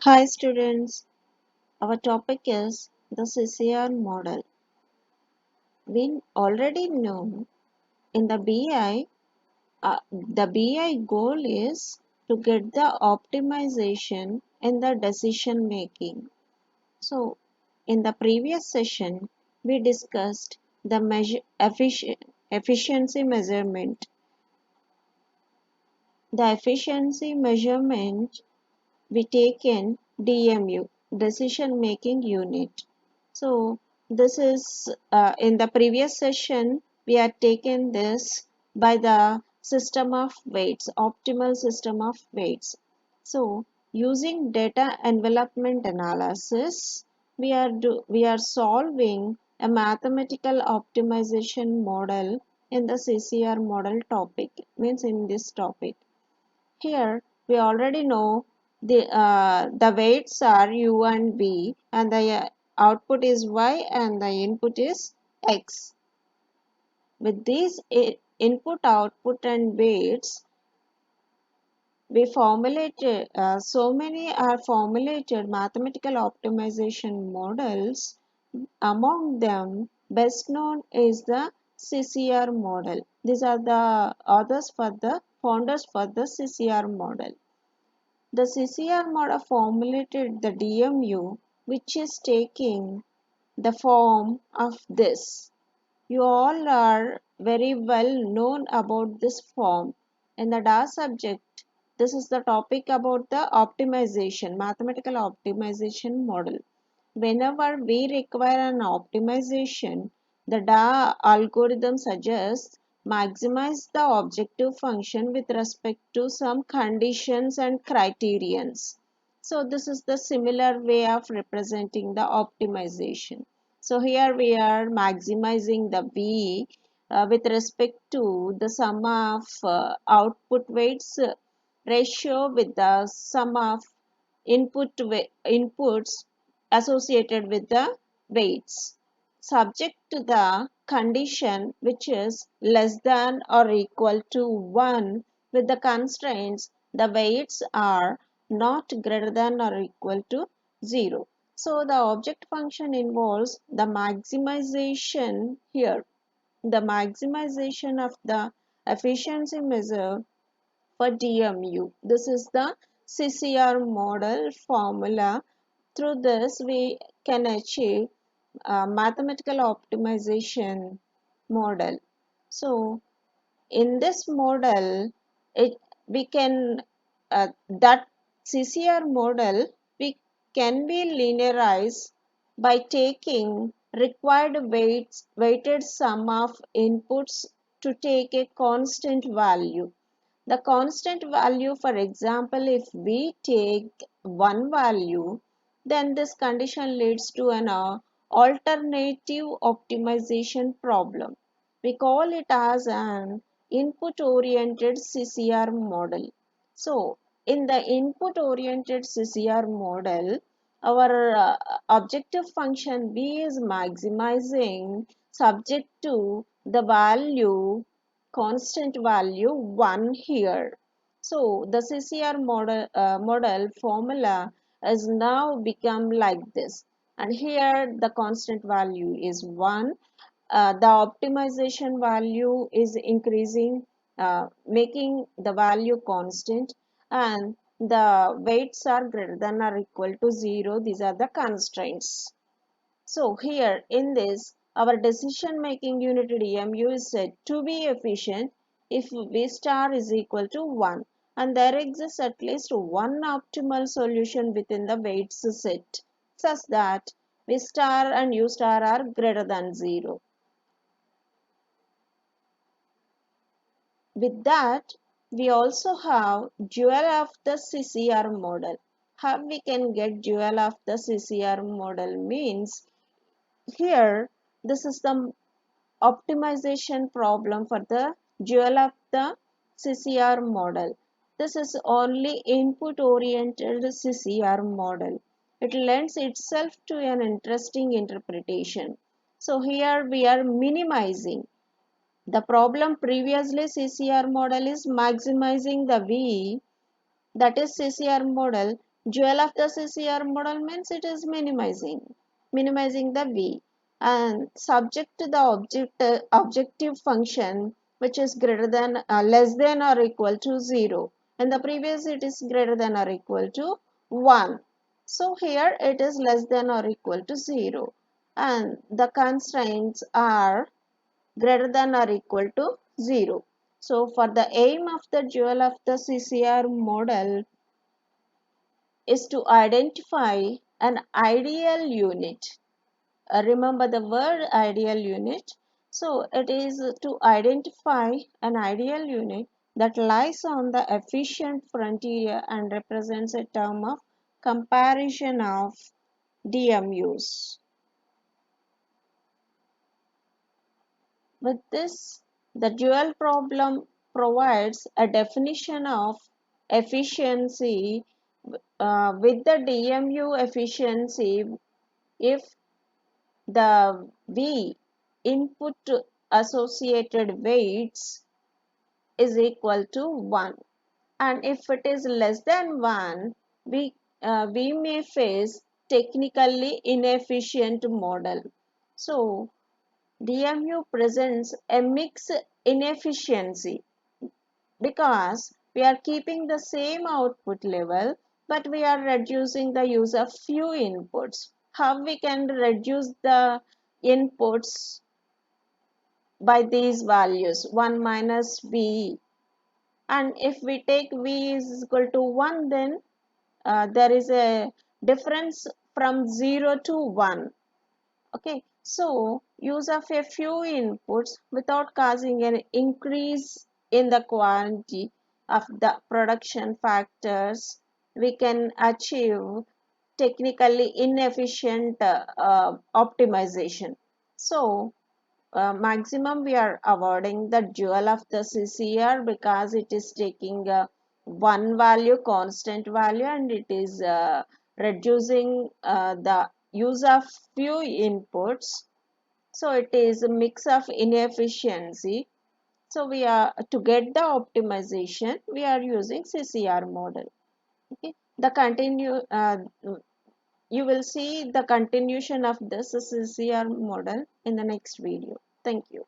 Hi students, our topic is the CCR model. We already know in the BI goal is to get the optimization in the decision making. So, in the previous session, we discussed the efficiency measurement. The efficiency measurement we take in DMU, decision making unit. So this is in the previous session we had taken this by the system of weights, optimal system of weights. So using data envelopment analysis, we are solving a mathematical optimization model in the CCR model topic, means in this topic. Here we already know the weights are u and v, and the output is y and the input is x. With these input, output and weights, we formulated so many are formulated mathematical optimization models. Among them, best known is the CCR model. These are the founders for the CCR model. The CCR model formulated the DMU, which is taking the form of this. You all are very well known about this form. In the DA subject, this is the topic about the optimization, mathematical optimization model. Whenever we require an optimization, the DA algorithm suggests maximize the objective function with respect to some conditions and criterions. So this is the similar way of representing the optimization. So here we are maximizing the V with respect to the sum of output weights ratio with the sum of inputs associated with the weights, subject to the condition which is less than or equal to 1 with the constraints the weights are not greater than or equal to 0. So the object function involves the maximization here, the maximization of the efficiency measure for DMU. This is the CCR model formula. Through this, we can achieve mathematical optimization model. So, in this model, we can that CCR model we can be linearized by taking required weighted sum of inputs to take a constant value. The constant value, for example, if we take one value, then this condition leads to an alternative optimization problem. We call it as an input oriented CCR model. So, in the input oriented CCR model, our objective function B is maximizing subject to the value constant value 1 here. So the CCR model formula has now become like this, and here the constant value is 1. The optimization value is increasing, making the value constant, and the weights are greater than or equal to 0. These are the constraints. So here in this, our decision making unit DMU is said to be efficient if V star is equal to 1, and there exists at least one optimal solution within the weights set such that V star and U star are greater than 0. With that, we also have dual of the CCR model. How we can get dual of the CCR model means here this is the optimization problem for the dual of the CCR model. This is only input oriented CCR model. It lends itself to an interesting interpretation. So here we are minimizing. The problem previously CCR model is maximizing the V, that is CCR model Dual of the CCR model means it is minimizing the V, and subject to the objective function which is greater than less than or equal to 0. In the previous it is greater than or equal to 1. So here it is less than or equal to 0, and the constraints are greater than or equal to 0. So for the aim of the dual of the CCR model is to identify an ideal unit. Remember the word ideal unit. So it is to identify an ideal unit that lies on the efficient frontier and represents a term of comparison of DMUs. With this, the dual problem provides a definition of efficiency with the DMU efficiency if the V input associated weights is equal to 1, and if it is less than 1, we may face technically inefficient model. So DMU presents a mixed inefficiency because we are keeping the same output level, but we are reducing the use of few inputs. How we can reduce the inputs? By these values 1 minus V, and if we take V is equal to 1, then there is a difference from 0 to 1. Okay, so use of a few inputs without causing an increase in the quantity of the production factors, we can achieve technically inefficient optimization. So maximum we are avoiding the dual of the CCR because it is taking one value, constant value, and it is reducing the use of few inputs. So it is a mix of inefficiency. So we are to get the optimization, we are using CCR model. Okay, the continue you will see the continuation of this CCR model in the next video. Thank you.